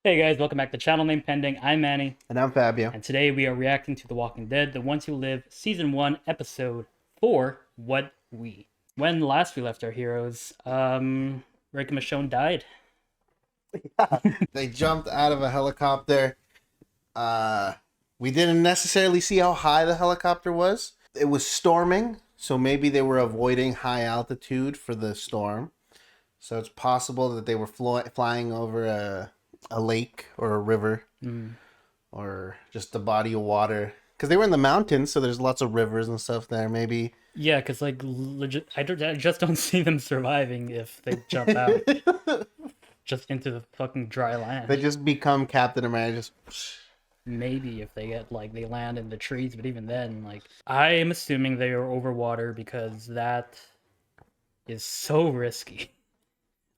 Hey guys, welcome back to Channel Name Pending. I'm Manny, And I'm Fabio. and today we are reacting to The Walking Dead, The Ones Who Live, Season 1, Episode 4, What We. When last we left our heroes, Rick and Michonne died. They jumped out of a helicopter. We didn't necessarily see how high the helicopter was. It was storming, so maybe they were avoiding high altitude for the storm. So it's possible that they were flying over a lake or a river or just a body of water. Because they were in the mountains, so there's lots of rivers and stuff there. Maybe. Yeah, because, like, legit, I just don't see them surviving if they jump out just into the fucking dry land. They just become Captain America. Maybe if they get, like, they land in the trees, but even then, like, I am assuming they are over water because that is so risky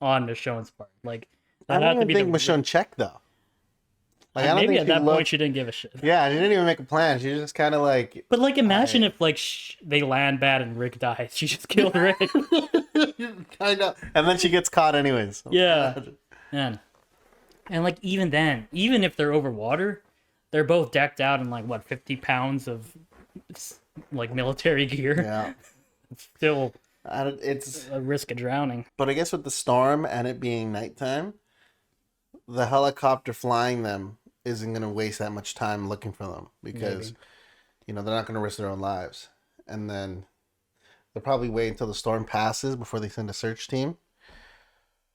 on Michonne's part. Like, I don't even think Michonne checked, though. Like, I don't maybe think at that point she didn't give a shit. Yeah, she didn't even make a plan. She just kind of like... But, like, imagine if, like, they land bad and Rick dies. She just killed Rick. Kind of. And then she gets caught anyways. Yeah. Man. And, like, even then, even if they're over water, they're both decked out in, like, what, 50 pounds of, like, military gear? Yeah. It's still It's a risk of drowning. But I guess with the storm and it being nighttime, the helicopter flying them isn't going to waste that much time looking for them because, they're not going to risk their own lives. And then they'll probably wait until the storm passes before they send a search team.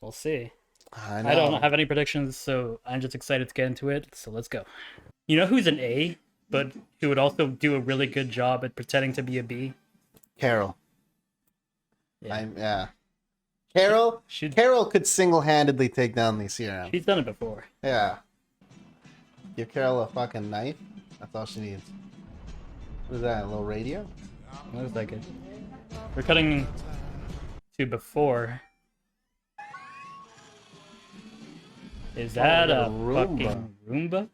We'll see. I know. I don't have any predictions, so I'm just excited to get into it. So let's go. You know who's an A, but who would also do a really good job at pretending to be a B? Carol. Yeah. Carol could single-handedly take down the CRM. She's done it before. Yeah. Give Carol a fucking knife. That's all she needs. What is that? A little radio? What was that good? We're cutting to before. Is that a fucking Roomba?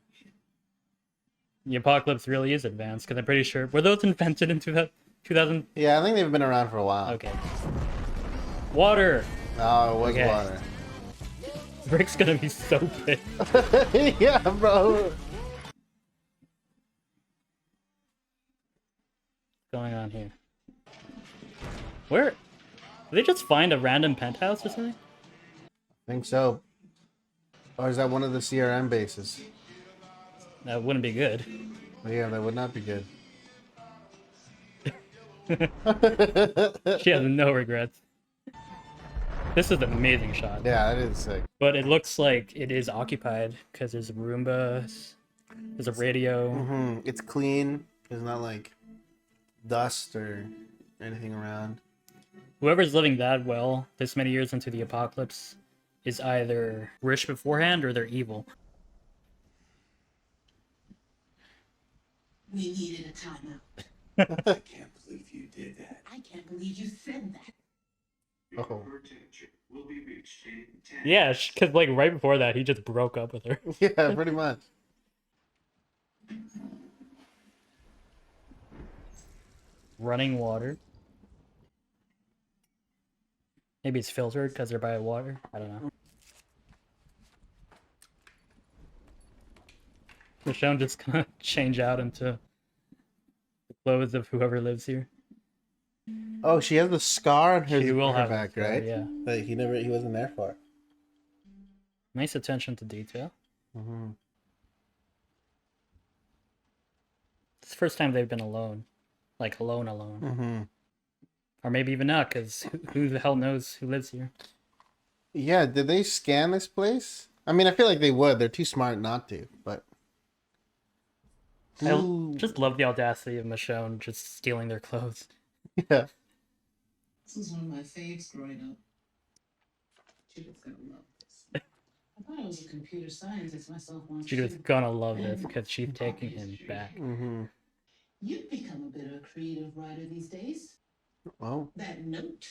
The apocalypse really is advanced, because I'm pretty sure... Were those invented in 2000? Yeah, I think they've been around for a while. Okay. Water! Oh, it was water. Rick's gonna be so pissed. Yeah, bro. What's going on here? Where? Did they just find a random penthouse or something? I think so. Or is that one of the CRM bases? That wouldn't be good. Yeah, that would not be good. She has no regrets. This is an amazing shot. Yeah, that is sick. But it looks like it is occupied because there's a Roomba, there's a radio. It's clean. There's not like dust or anything around. Whoever's living that well this many years into the apocalypse is either rich beforehand or they're evil. We needed a timeout. I can't believe you did that. I can't believe you said that. Oh. Yeah, because like right before that, he just broke up with her. Yeah, pretty much. Running water. Maybe it's filtered because they're by water. I don't know. Michonne just gonna change out into the clothes of whoever lives here. Oh, she has the scar on her, She will have back, scar, right? yeah. That he wasn't there for. Nice attention to detail. It's the first time they've been alone. Like, alone. Or maybe even not, because who the hell knows who lives here? Yeah, did they scan this place? I mean, I feel like they would. They're too smart not to, but... I just love the audacity of Michonne just stealing their clothes. Yeah. This was one of my faves growing up. Judith's gonna love this. I thought I was a computer scientist myself once. Judith's gonna love this because she's taking him back. You've become a bit of a creative writer these days. Oh. That note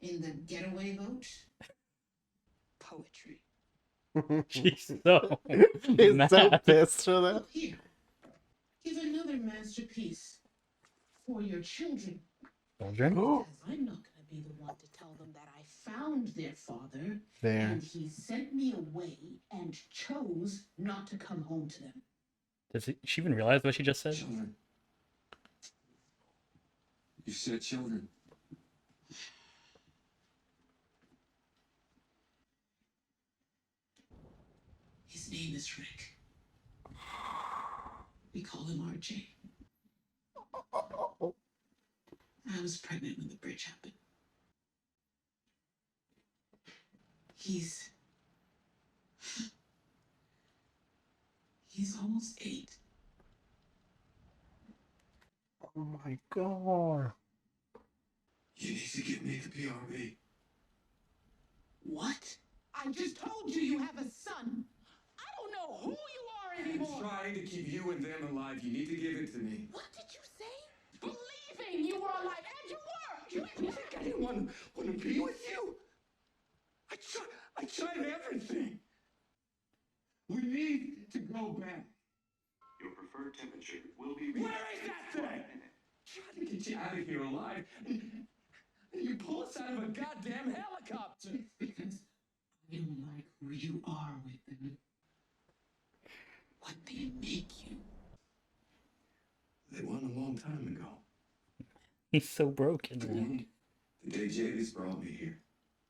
in the getaway boat. Poetry. She's so He's mad. so pissed for that. Here, give another masterpiece for your children. Children? Because I'm not going to be the one to tell them that I found their father, There. and he sent me away and chose not to come home to them. Does she even realize what she just said? Children. You said children. His name is Rick. We call him RJ. I was pregnant when the bridge happened. He's almost 8. Oh my god. You need to get me the PRV. What? I just told you you have a son. I don't know who you are I'm anymore. trying to keep you and them alive. You need to give it to me. What did you say? Believing you were alive, and you were. You think I didn't want to be with you? I tried everything. We need to go back. Your preferred temperature will be Where is that thing? Trying to get you out of here alive, and you pull us out of a goddamn helicopter. It's because I don't like who you are with them. What they make you. They won a long time ago. He's so broken. Man. The day Jadis brought me here.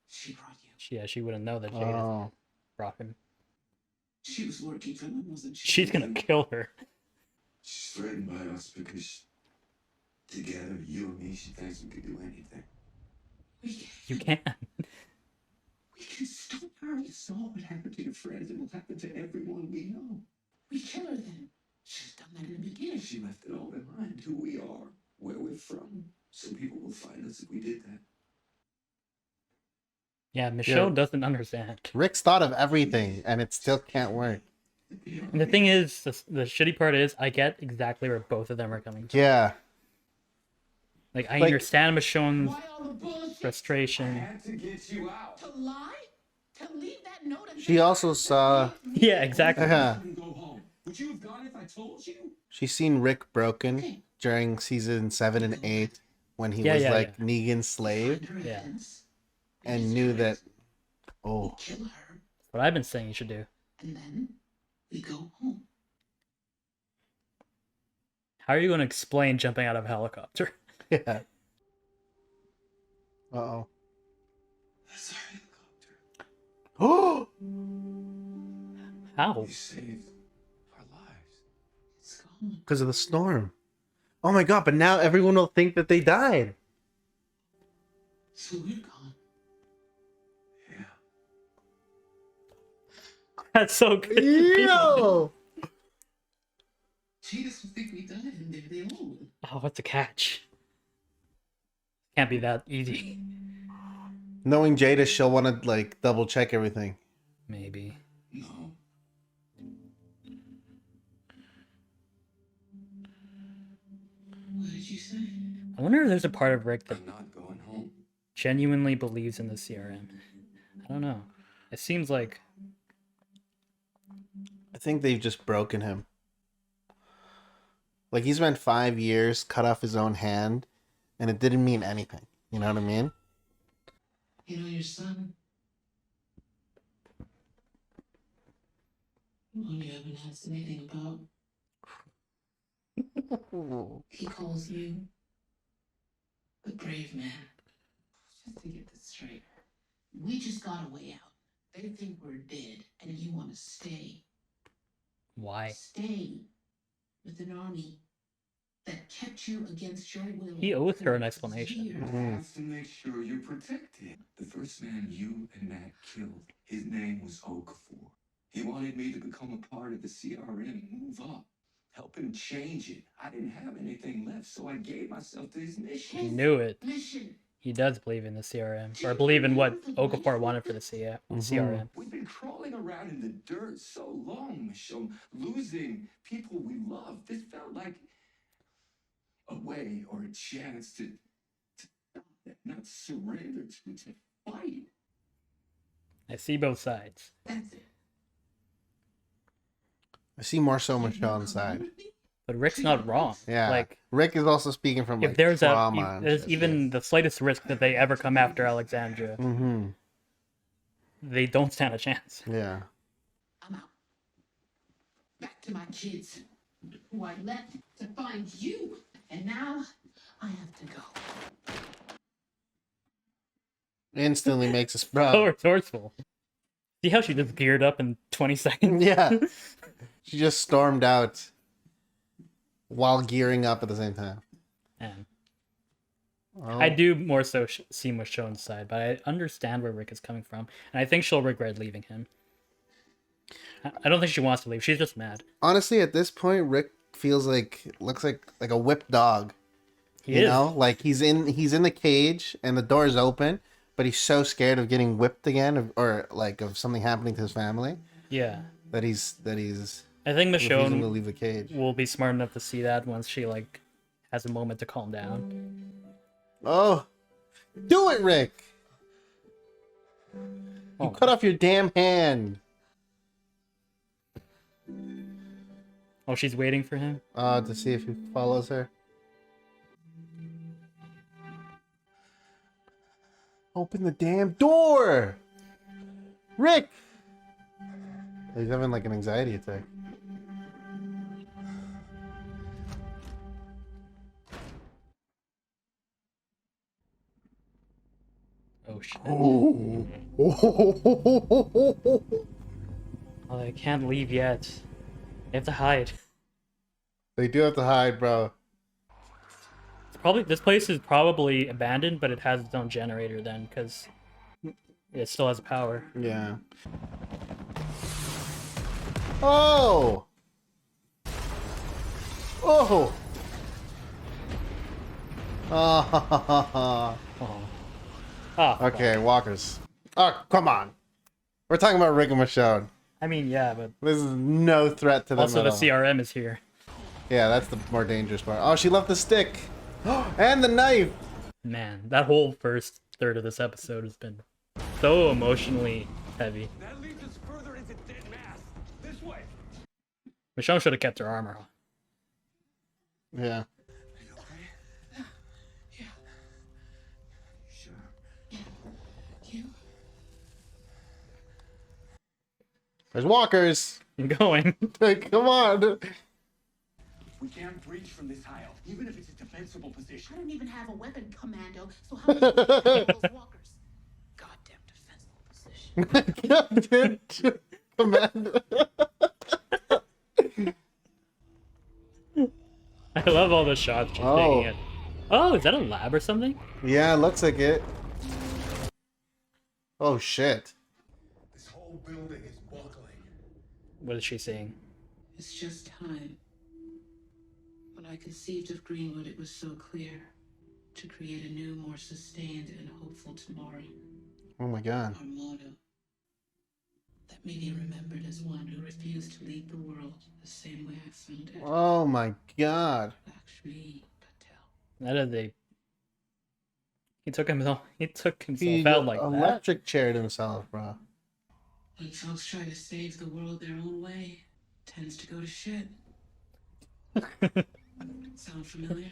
She brought you. Yeah, she wouldn't know that Jade Oh. brought him. She was working for them, wasn't she? She's gonna kill her. She's threatened by us because together, you and me, she thinks we could do anything. You can. We can stop her. You saw what happened to your friends. It will happen to everyone we know. We kill her then. She's done that in the beginning. She left it all behind, who we are, where we're from. So people will find us if we did that. Yeah, Michonne Yeah. doesn't understand. Rick's thought of everything, and it still can't work. And the thing is, the shitty part is, I get exactly where both of them are coming from. Yeah. Like, I Like- understand Michonne's Why all the bullshit? I frustration. had to get you out. To lie? To leave that note and She also saw. Yeah, exactly. Yeah. Go home. Would you have gone if I told you? She's seen Rick broken during season 7 and 8 when he Yeah, was yeah, like yeah. Negan's slave Yeah. and knew that. Oh. Kill her, What I've been saying you should do. and then we go home. How are you going to explain jumping out of a helicopter? Yeah. Uh oh. That's our helicopter. Oh. How? You saved our lives. It's gone. Because of the storm. Oh my god! But now everyone will think that they died. So we're gone. Yeah. That's so good. Yo. Jesus will think we died, and there they all will. Oh, what's a catch? Can't be that easy. Knowing Jada, she'll want to like double check everything. Maybe. No. What did you say? I wonder if there's a part of Rick that I'm not going home. genuinely believes in the CRM. I don't know. It seems like I think they've just broken him. Like he spent 5 years, cut off his own hand, and it didn't mean anything. You know what I mean? You know your son? One you haven't asked anything about. He calls you the brave man. Just to get this straight, we just got a way out. They think we're dead, and you want to stay. why? Stay with an army that kept you against your will. He owes her an for explanation. years. I have to make sure you're protected. The first man you and Matt killed, his name was Okafor. He wanted me to become a part of the CRM, move up, help him change it. I didn't have anything left, so I gave myself to his mission. He knew it. Mission. He does believe in the CRM. Or believe in what Okafor wanted for the CRM. We've been crawling around in the dirt so long, Michonne, losing people we love. This felt like a way or a chance to not surrender, to fight. I see both sides. That's it. I see more so You Michonne's come side. with me? But Rick's not wrong. Yeah. Like, Rick is also speaking from if like there's trauma and there's shit. even the slightest risk that they ever come after Alexandria, Mm-hmm. they don't stand a chance. Yeah. I'm out. Back to my kids, who I left to find you. And now I have to go. Instantly makes us So proud. resourceful. See how she just geared up in 20 seconds? Yeah. She just stormed out while gearing up at the same time. Man. Oh. I do more so see Michonne's side, but I understand where Rick is coming from, and I think she'll regret leaving him. I don't think she wants to leave. She's just mad. Honestly, at this point, Rick feels looks like a whipped dog. He You is. know, like he's in the cage and the door's open, but he's so scared of getting whipped again, or like of something happening to his family, Yeah. that he's I think refusing to Michonne leave the cage. will be smart enough to see that once she like has a moment to calm down. Oh, do it, Rick! You Oh, cut off your damn hand. oh, she's waiting for him. To see if he follows her. Open the damn door, Rick. He's having like an anxiety attack. Oh shit. Oh. Oh, they can't leave yet. They have to hide. They do have to hide, bro. This place is probably abandoned, but it has its own generator then, because it still has power. Yeah. Oh. Oh. Oh. Oh. Ah, Okay, walkers. Oh, come on. We're talking about Rick and Michonne. I mean, yeah, but This is no threat to them also at the all. CRM is here. Yeah, that's the more dangerous part. Oh, she left the stick. And the knife. Man, that whole first third of this episode has been so emotionally heavy. That leads us further into dead mass. This way. Michonne should have kept her armor on. Yeah. Yeah. Sure. You. There's walkers. I'm going. Come on. We can't breach from this aisle, even if it's a defensible position. I don't even have a weapon, Commando, so how are you going to handle those walkers? Goddamn defensible position. Commander. I love all the shots she's taking it. Oh, is that a lab or something? Yeah, looks like it. Oh shit. This whole building is buckling. What is she saying? It's just time. When I conceived of Greenwood, it was so clear to create a new, more sustained and hopeful tomorrow. Oh my god. Our motto. Let me be remembered as one who refused to leave the world the same way I found it. Oh my god. Lakshmi Patel. That is a. He took himself He out like that. electric chaired himself, bro. When folks try to save the world their own way, it tends to go to shit. Sound familiar?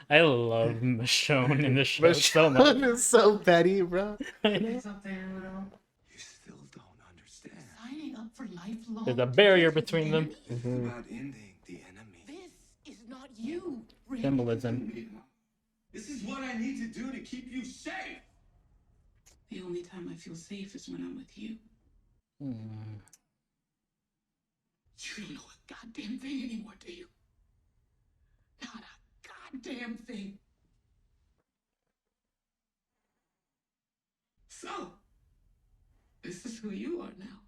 I love Michonne in this show so much. Michonne is so petty, bro. I know. It's up there, Udo. You still don't understand. Signing up for lifelong. There's a barrier defense between them. with It's Mhm. about ending the enemy. This is not you, Rick. Symbolism. This is what I need to do to keep you safe. The only time I feel safe is when I'm with you. Hmm. You don't know a goddamn thing anymore, do you? Not a goddamn thing. So, this is who you are now.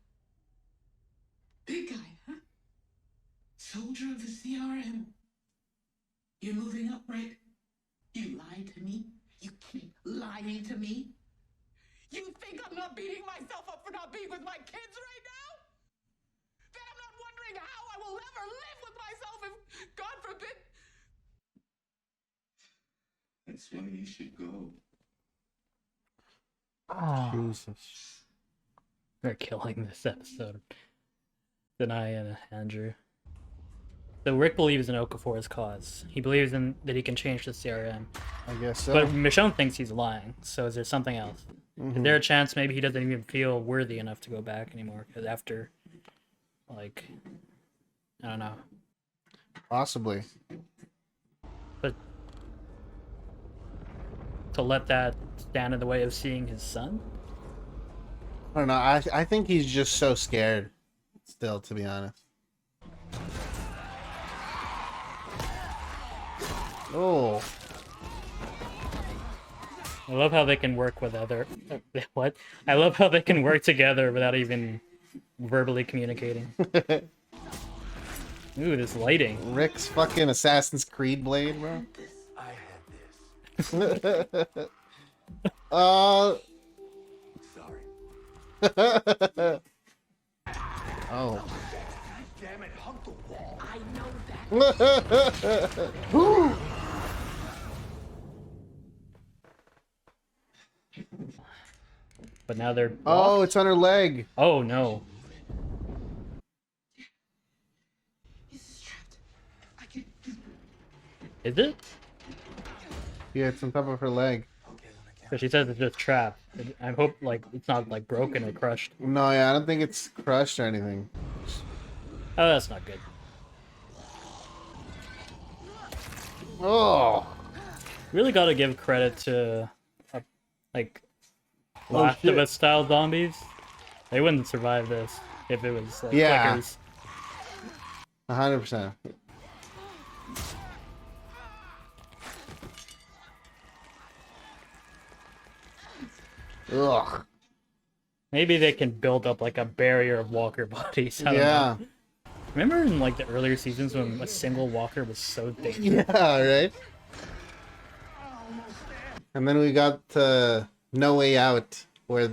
Big guy, huh? Soldier of the CRM. You're moving up, right? You lied to me. You keep lying to me. You think I'm not beating myself up for not being with my kids right now? That I'm not wondering how I will ever live with myself if, God forbid. That's why you should go. Oh, Jesus. they're killing this episode. Deny and Andrew. So Rick believes in Okafor's cause. He believes in that he can change the CRM. I guess so. But Michonne thinks he's lying. So is there something else? Is there a chance maybe he doesn't even feel worthy enough to go back anymore? Because after, like, I don't know. Possibly. But to let that stand in the way of seeing his son? I don't know. I think he's just so scared still, to be honest. Oh. I love how they can work with other... What? I love how they can work together without even verbally communicating. Ooh, this lighting. Rick's fucking Assassin's Creed blade, bro. I had this. uh... Sorry. Oh. Damn it, hug the wall. I know that. But now they're... Oh, it's on her leg. Oh, no. This is trapped. I can. Is it? Yeah, it's on top of her leg. Because she says it's just trapped. I hope, like, it's not, like, broken or crushed. No, yeah, I don't think it's crushed or anything. Oh, that's not good. Oh. Really gotta give credit to, like, Oh, Last shit. of Us style zombies. They wouldn't survive this if it was, like, Yeah. clickers. 100%. Ugh. Maybe they can build up, like, a barrier of walker bodies. I don't Yeah. know. Remember in, like, the earlier seasons when a single walker was so dangerous? Yeah, right? And then we got No Way Out, where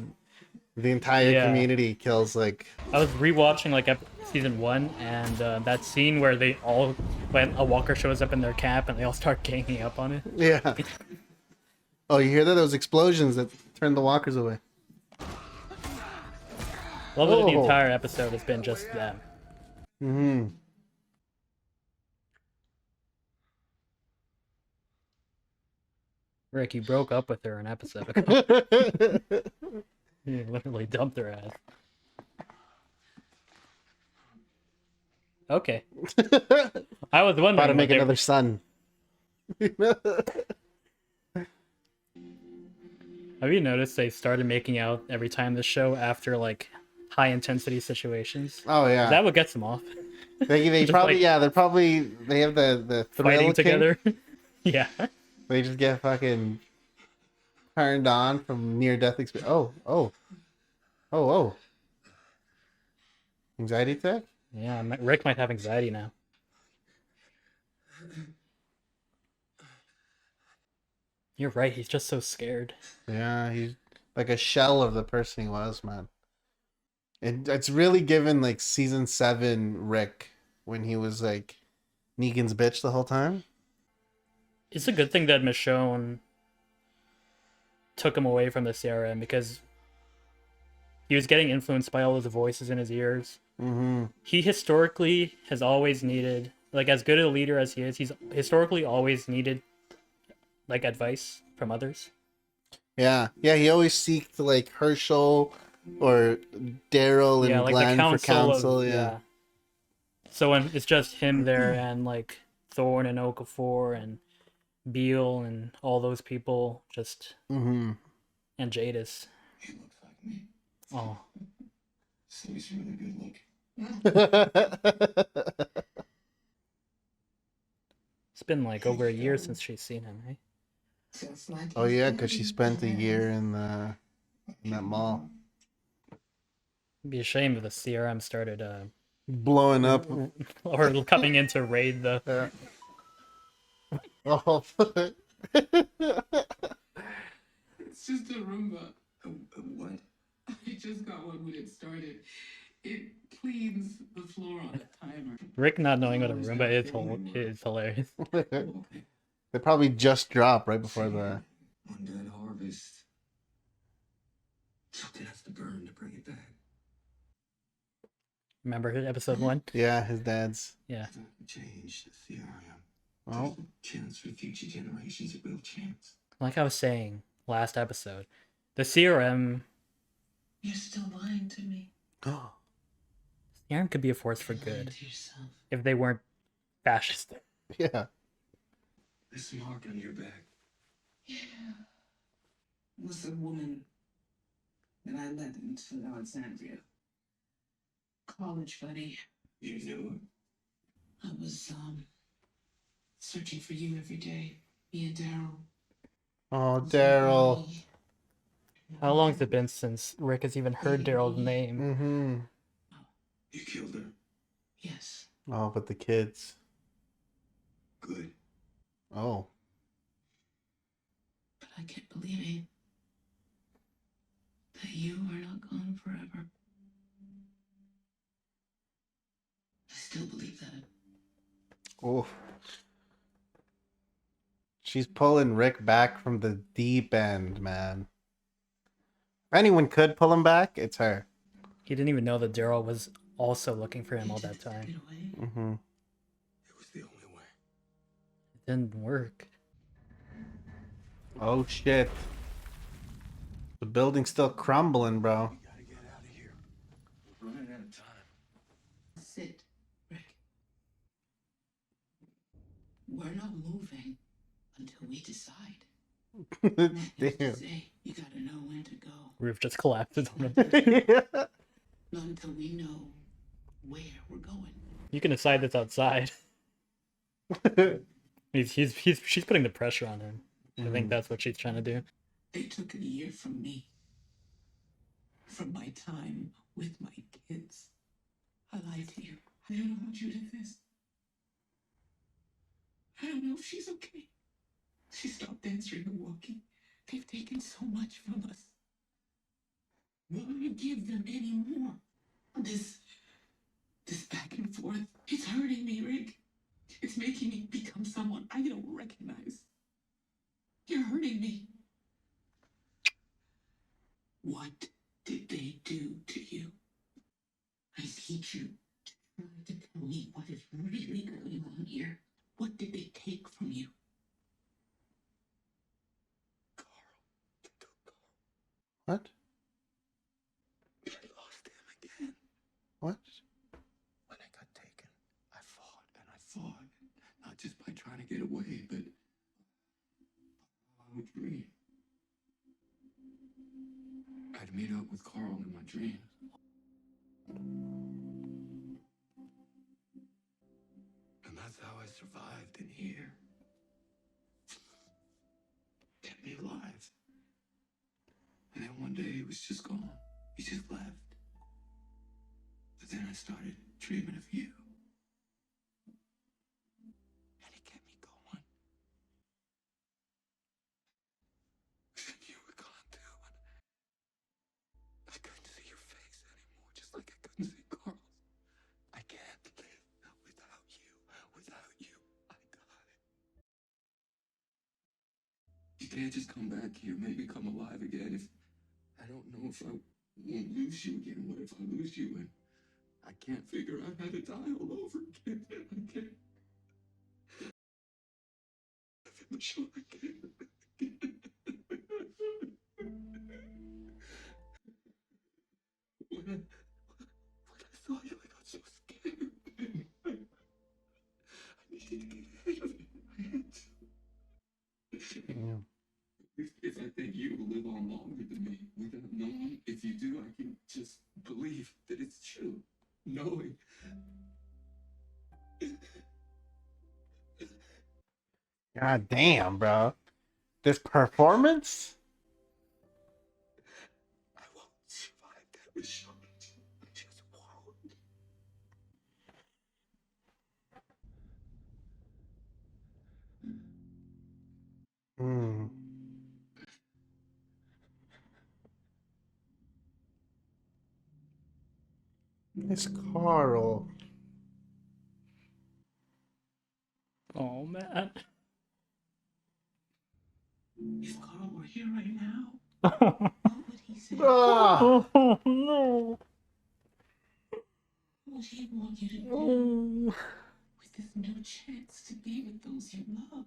the entire Yeah. community kills, like... I was rewatching, like, season 1, and that scene where they all, when a walker shows up in their camp and they all start ganging up on it. Yeah. Oh, you hear that? Those explosions that turned the walkers away. Love that the Oh. entire episode has been just them. Mm-hmm. Rick, you broke up with her an episode ago. You literally dumped her ass. Okay. I was wondering. About to what make they- another son. Have you noticed they started making out every time this show after, like, high intensity situations? Oh, yeah. Is that what gets them off? They Just, probably, like, yeah, they have the thrill Fighting kink. together? Yeah. They just get fucking turned on from near death experience. Oh. Anxiety attack? Yeah, Rick might have anxiety now. You're right, he's just so scared. Yeah, he's like a shell of the person he was, man. It's really given like season 7 Rick when he was like Negan's bitch the whole time. It's a good thing that Michonne took him away from the CRM because he was getting influenced by all those voices in his ears. Mm-hmm. He historically has always needed, like, as good a leader as he is, he's historically always needed, like, advice from others. Yeah, he always seeked like Herschel or Daryl and Yeah, like Glenn the for council. counsel. Of, Yeah. So when it's just him there and, like, Thorne and Okafor and Beale and all those people, just Mm-hmm. and Jadis. He looks like me. Oh, So he's really good looking. it's been like over a year since she's seen him, right? Just like Oh his yeah, because she daddy spent a has. year in that mall, It'd be a shame if the CRM started blowing up. or coming in to raid the. Oh. It's just a Roomba. What? I just got one when it started. It cleans the floor on a timer. Rick not knowing what a Roomba is hilarious. They probably just dropped right before the. Undead harvest. Something has to burn to bring it back. Remember episode 1? Yeah, his dad's. Yeah. If I can change the CRM, Oh, there's a chance for future generations, a real chance. Like I was saying last episode, the CRM You're still lying to me. CRM could be a force for You're lying good to yourself. if they weren't fascist. yeah. This mark on your back. Yeah. It was a woman that I led into Alexandria. College buddy. You knew it. I was searching for you every day. Me and Daryl. Oh, Daryl. How long has it been since Rick has even heard Daryl's name? Mm-hmm. You killed her. Yes. Oh, but the kids. Good. Oh. But I kept believing that you are not gone forever. I still believe that. Oh. She's pulling Rick back from the deep end, man. If anyone could pull him back, it's her. He didn't even know that Daryl was also looking for him You all just that took time. it away. Mm-hmm. It was the only way. It didn't work. Oh, shit. The building's still crumbling, bro. We gotta get out of here. We're running out of time. Sit, Rick. We're not moving until we decide. Matt used to Damn. say, you gotta know when to go. Roof just collapses on him. Not until we know where we're going. You can decide this outside. She's putting the pressure on him. I think that's what she's trying to do. They took a year from me. From my time with my kids. I lied to you. I don't know how Judith is. I don't know if she's okay. She stopped answering and walking. They've taken so much from us. What will you give them any more? This back and forth, it's hurting me, Rick. It's making me become someone I don't recognize. You're hurting me. What did they do to you? I need you to try to tell me what is really going on here. What did they take from you? What? I lost him again. What? When I got taken, I fought and I fought. Not just by trying to get away, but I would dream. I'd meet up with Carl in my dreams. And that's how I survived in here. Kept me alive. And then one day he was just gone. He just left. But then I started dreaming of you. And it kept me going. And you were gone too. And I couldn't see your face anymore, just like I couldn't see Carl's. I can't live without you. Without you, I die. You can't just come back here, maybe come alive again. If I don't know if I won't lose you again. What if I lose you and I can't figure out how to die all over again? I can't. Michonne, I can't. When I saw you, I got so scared. I needed to get out of it. I had to. Damn. If I think you will live on longer than me without knowing, if you do, I can just believe that it's true. Knowing. God damn, bro. This performance? I won't survive that, Michonne. I just won't. Hmm. It's Carl. Oh man. If Carl were here right now, Oh what would he say? Ah! no. would he want you to do with this new chance to be with those you love?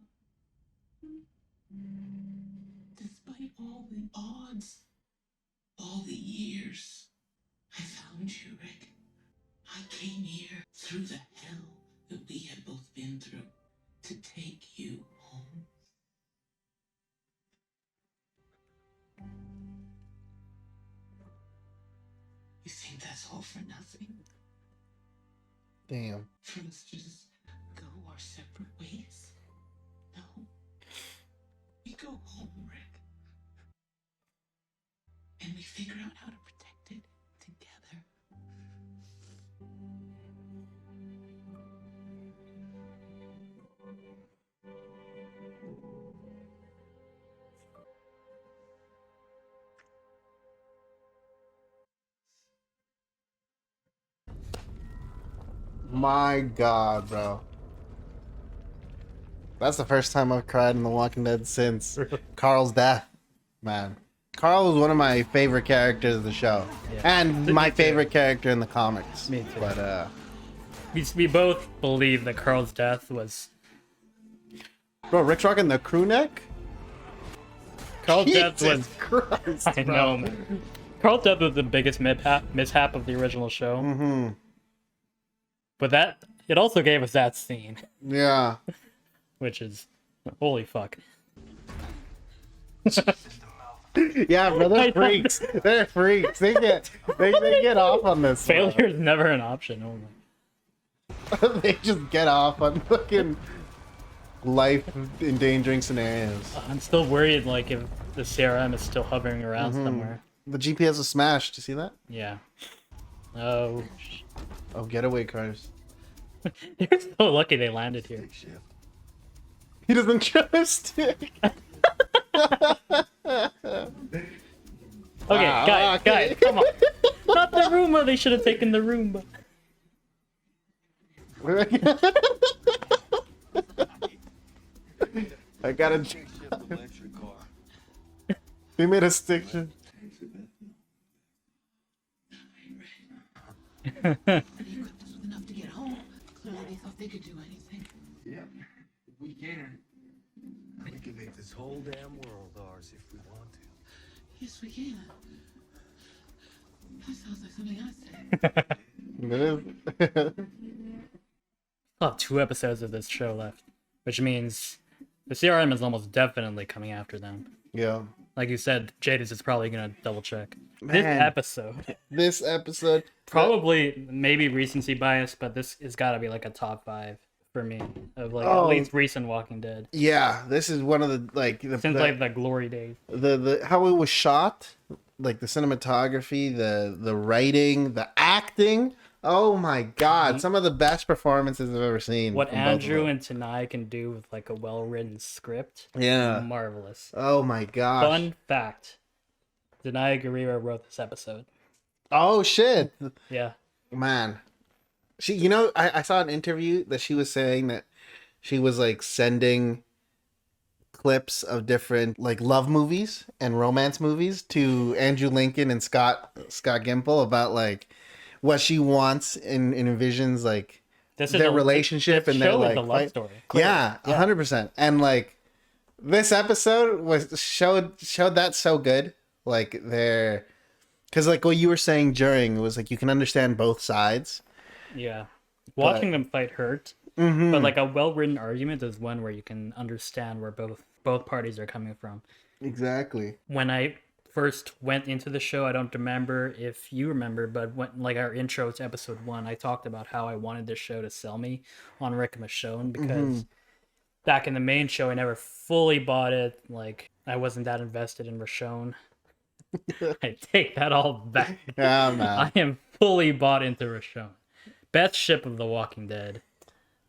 Despite all the odds, all the years, I found you, Rick. I came here through the hell that we had both been through to take you home. You think that's all for nothing? Damn. For us to just go our separate ways? No. We go home, Rick. And we figure out how to protect it together. My God, bro. That's the first time I've cried in The Walking Dead since Carl's death. Man. Carl was one of my favorite characters of the show. Yeah. And Me my too. favorite character in the comics. Me too. But, We both believe that Carl's death was... bro, Rick's rocking the crew neck? Carl's death was... Jesus Christ, I bro. know, man. Carl's death was the biggest mishap of the original show. Mm-hmm. But that... It also gave us that scene, Yeah. which is... Holy fuck. Yeah, bro, I they're know. freaks. They're freaks. They get off on this. bro. Failure is never an option. Oh my. They just get off on fucking life endangering scenarios. I'm still worried, like, if the CRM is still hovering around somewhere. The GPS is smashed. You see that? Yeah. Oh, Oh, getaway cars. they're so lucky they landed here. He doesn't trust it. Okay, Wow, guys, okay. come on. Not the Roomba. They should have taken the Roomba. I gotta. They made a stick. They equipped us with enough to get home. Clearly they thought they could do anything. Yep, we can. We can make this whole damn world ours if we want to. Yes, we can. That sounds like something I said. It is. We'll have 2 episodes of this show left, which means the CRM is almost definitely coming after them. Yeah. Like you said, Jadis is probably gonna double check this Man. episode. This episode. Probably, maybe recency bias, but this has got to be like a top 5 for me of like Oh. at least recent Walking Dead Yeah, this is one of the like the since the, like the glory days. the how it was shot, like the cinematography, the writing, the acting. Oh my God, some of the best performances I've ever seen. What from both of Andrew them. and Tanai can do with like a well-written script, Yeah. marvelous. Oh my gosh. Fun fact: Tanai Guerrero wrote this episode. Oh shit, Yeah, man. She, you know, I saw an interview that she was saying that she was like sending clips of different like love movies and romance movies to Andrew Lincoln and Scott Gimple about like what she wants and envisions like this their a- relationship this and their show is like a love fight. story. Clearly. Yeah, 100%. And like this episode was showed that so good. Like they're because like what you were saying during was like you can understand both sides. Yeah. Watching them fight hurt, Mm-hmm. but like a well-written argument is one where you can understand where both parties are coming from. Exactly. When I first went into the show, I don't remember if you remember, but when like our intro to episode 1, I talked about how I wanted this show to sell me on Rick and Michonne because back in the main show, I never fully bought it. Like I wasn't that invested in Michonne. I take that all back. Yeah, man. I am fully bought into Michonne. Best ship of The Walking Dead.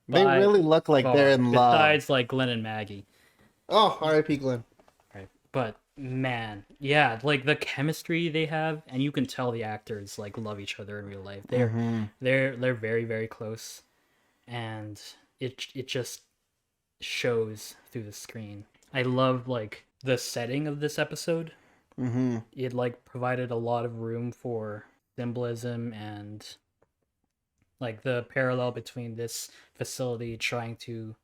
They by really look like far, they're in love. Besides, like Glenn and Maggie. Oh, R.I.P. Glenn. Right. But man, yeah, like the chemistry they have, and you can tell the actors like love each other in real life. They're very very close, and it just shows through the screen. I love like the setting of this episode. Mm-hmm. It like provided a lot of room for symbolism and like the parallel between this facility trying to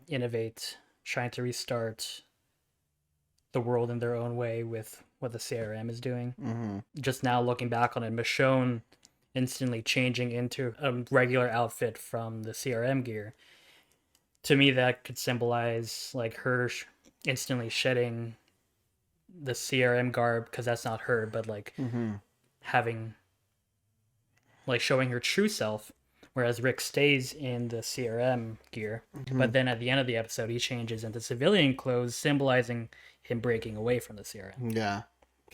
innovate, trying to restart the world in their own way with what the CRM is doing. Mm-hmm. Just now looking back on it, Michonne instantly changing into a regular outfit from the CRM gear. To me, that could symbolize like her instantly shedding the CRM garb, because that's not her, but like Mm-hmm. having like showing her true self, whereas Rick stays in the CRM gear. But then at the end of the episode, he changes into civilian clothes, symbolizing him breaking away from the CRM. Yeah.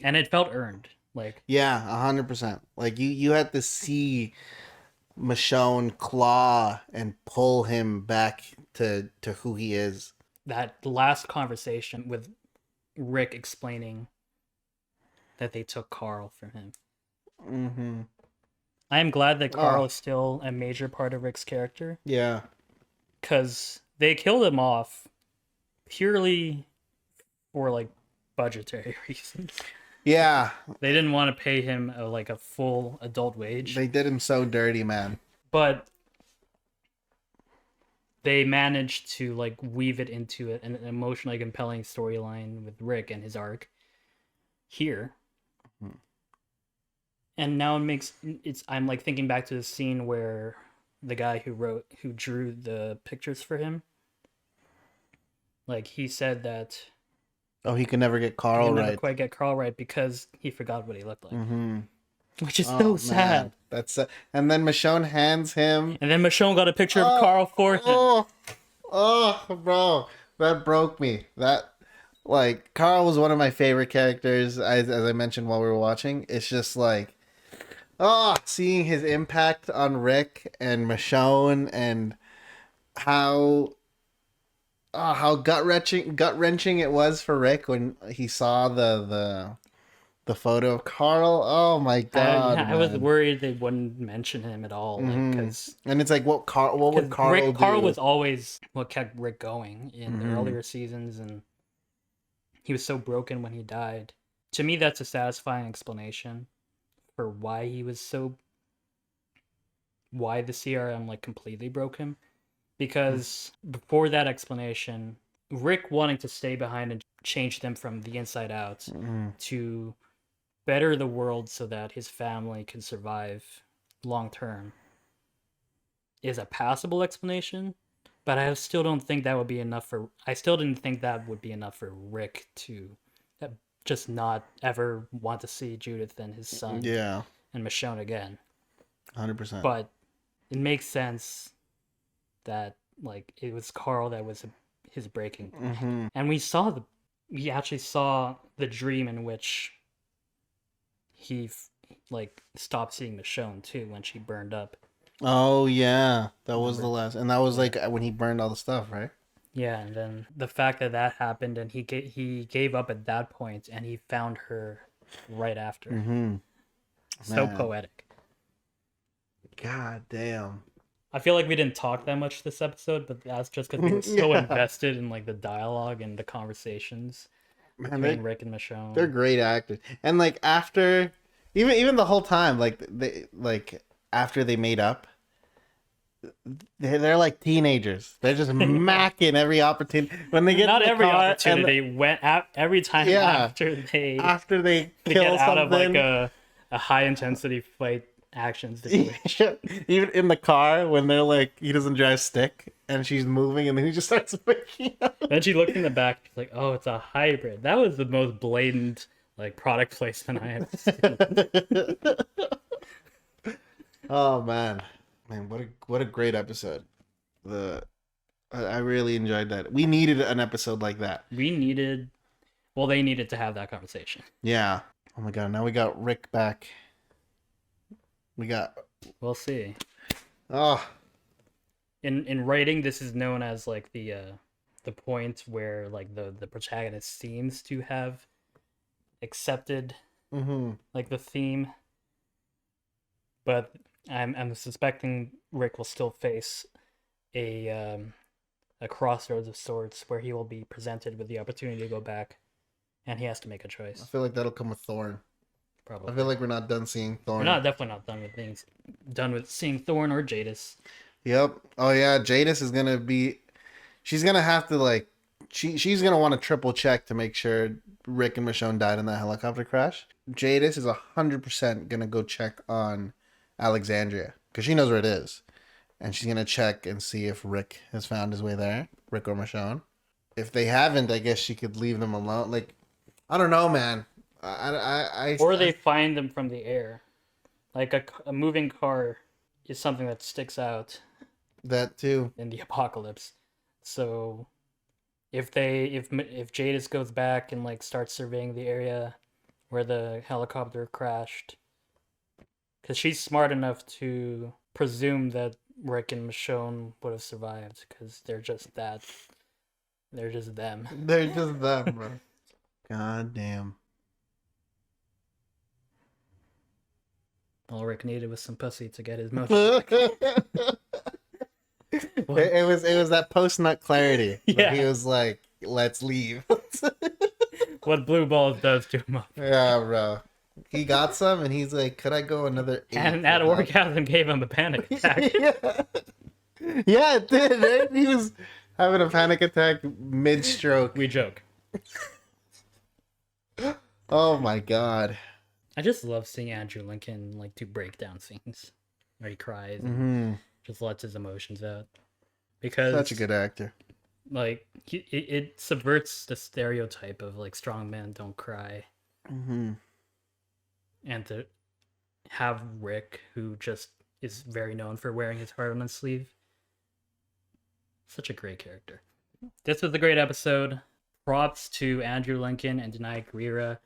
And it felt earned. Like, Yeah, 100%. Like you had to see Michonne claw and pull him back to who he is. that last conversation with Rick explaining that they took Carl from him. Mm-hmm. I am glad that Carl Oh. is still a major part of Rick's character, Yeah. because they killed him off purely for like budgetary reasons. Yeah. They didn't want to pay him like a full adult wage, They did him so dirty, man. but they managed to like weave it into an emotionally compelling storyline with Rick and his arc here. And now I'm like thinking back to the scene where the guy who drew the pictures for him, like he said that Oh, he could never get he Carl could never right. quite get Carl right because he forgot what he looked like, Mm-hmm. which is Oh, so man. sad. That's and then Michonne hands him. And then Michonne got a picture of Oh, Carl for him. Oh, bro, that broke me. That like Carl was one of my favorite characters. As I mentioned while we were watching, it's just like, seeing his impact on Rick and Michonne, and how gut wrenching it was for Rick when he saw the photo of Carl. Oh my god, I was man. worried they wouldn't mention him at all, Mhm. because And it's like, what would Carl do? Carl was always what kept Rick going in the Mhm. earlier seasons, and he was so broken when he died. To me, that's a satisfying explanation for why why the CRM like completely broke him. Because before that explanation, Rick wanting to stay behind and change them from the inside out Mhm. to better the world so that his family can survive long term is a passable explanation, but I still don't think that would be enough for. I still didn't think that would be enough for Rick to just not ever want to see Judith and his son Yeah, and Michonne again. 100%. But it makes sense that like it was Carl that was his breaking point. Mhm. And we actually saw the dream in which he like stopped seeing Michonne too when she burned up. Oh yeah, that was the Remember? last, and that was like when he burned all the stuff, right? Yeah, and then the fact that happened, and he gave up at that point, and he found her right after. Mm-hmm. So Man. poetic. God damn. I feel like we didn't talk that much this episode, but that's just because we were so Yeah. invested in like the dialogue and the conversations Man, between Rick and Michonne. they're great actors, and like after, even the whole time, like after they made up, they're like teenagers. They're just macking every opportunity when they get Not in the every car and opportunity went every time Yeah. after they they get kill out of like something. a high intensity fight action situation. Even in the car when they're like, he doesn't drive stick and she's moving and then he just starts waking up. Then she looked in the back, she's like, "Oh, it's a hybrid." That was the most blatant like product placement I have seen. Oh man, what a great episode. I really enjoyed that. We needed an episode like that. They needed to have that conversation. Yeah. Oh my god, now we got Rick back. We'll see. Oh. In writing, this is known as like the point where like the protagonist seems to have accepted Mm-hmm. like the theme, but I'm suspecting Rick will still face a crossroads of sorts where he will be presented with the opportunity to go back, and he has to make a I choice. feel like that'll come with Thorn. probably. I feel like we're not done seeing Thorn. We're definitely not done with seeing Thorn or Jadis. Yep. Oh yeah, Jadis is gonna be. She's gonna have to like. She's gonna want to triple check to make sure Rick and Michonne died in that helicopter crash. Jadis is 100% gonna go check on Alexandria because she knows where it is, and she's gonna check and see if Rick has found his way there. Rick or Michonne. If they haven't, I guess she could leave them alone. Like, I don't know, man. Or they find them from the air. Like a moving car is something that sticks out that too. in the apocalypse. So if Jadis goes back and like starts surveying the area where the helicopter crashed, because she's smart enough to presume that Rick and Michonne would have survived because they're just them. They're just them, bro. God damn. All Rick needed was some pussy to get his motion. It was that post nut clarity. Yeah. He was like, "Let's leave." What blue balls does to him. Yeah, bro. He got some, and he's like, "Could I go another?" And that orgasm gave him a panic attack. Yeah, it did. Right? He was having a panic attack mid-stroke. We joke. Oh my god. I just love seeing Andrew Lincoln like do breakdown scenes where he cries and just lets his emotions out. Because Such a good actor. Like it subverts the stereotype of like strong men don't cry. And to have Rick, who just is very known for wearing his heart on his sleeve, such a great character. This was a great episode. Props to Andrew Lincoln and Denai Guerrera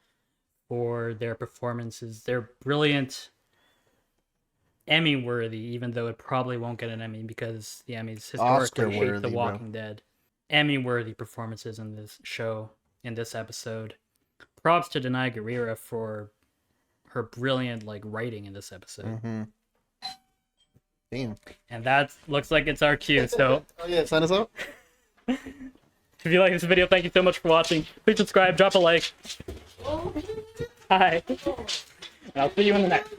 for their performances. They're brilliant, Emmy worthy, even though it probably won't get an Emmy because the Emmys historically hate The Walking Dead. Emmy worthy performances in this show, in this episode. Props to Denai Guerrera for her brilliant like writing in this episode. Damn. And that looks like it's our cue. So oh yeah, sign us up. If you like this video, thank you so much for watching. Please subscribe, drop a like. Hi. And I'll see you in the next.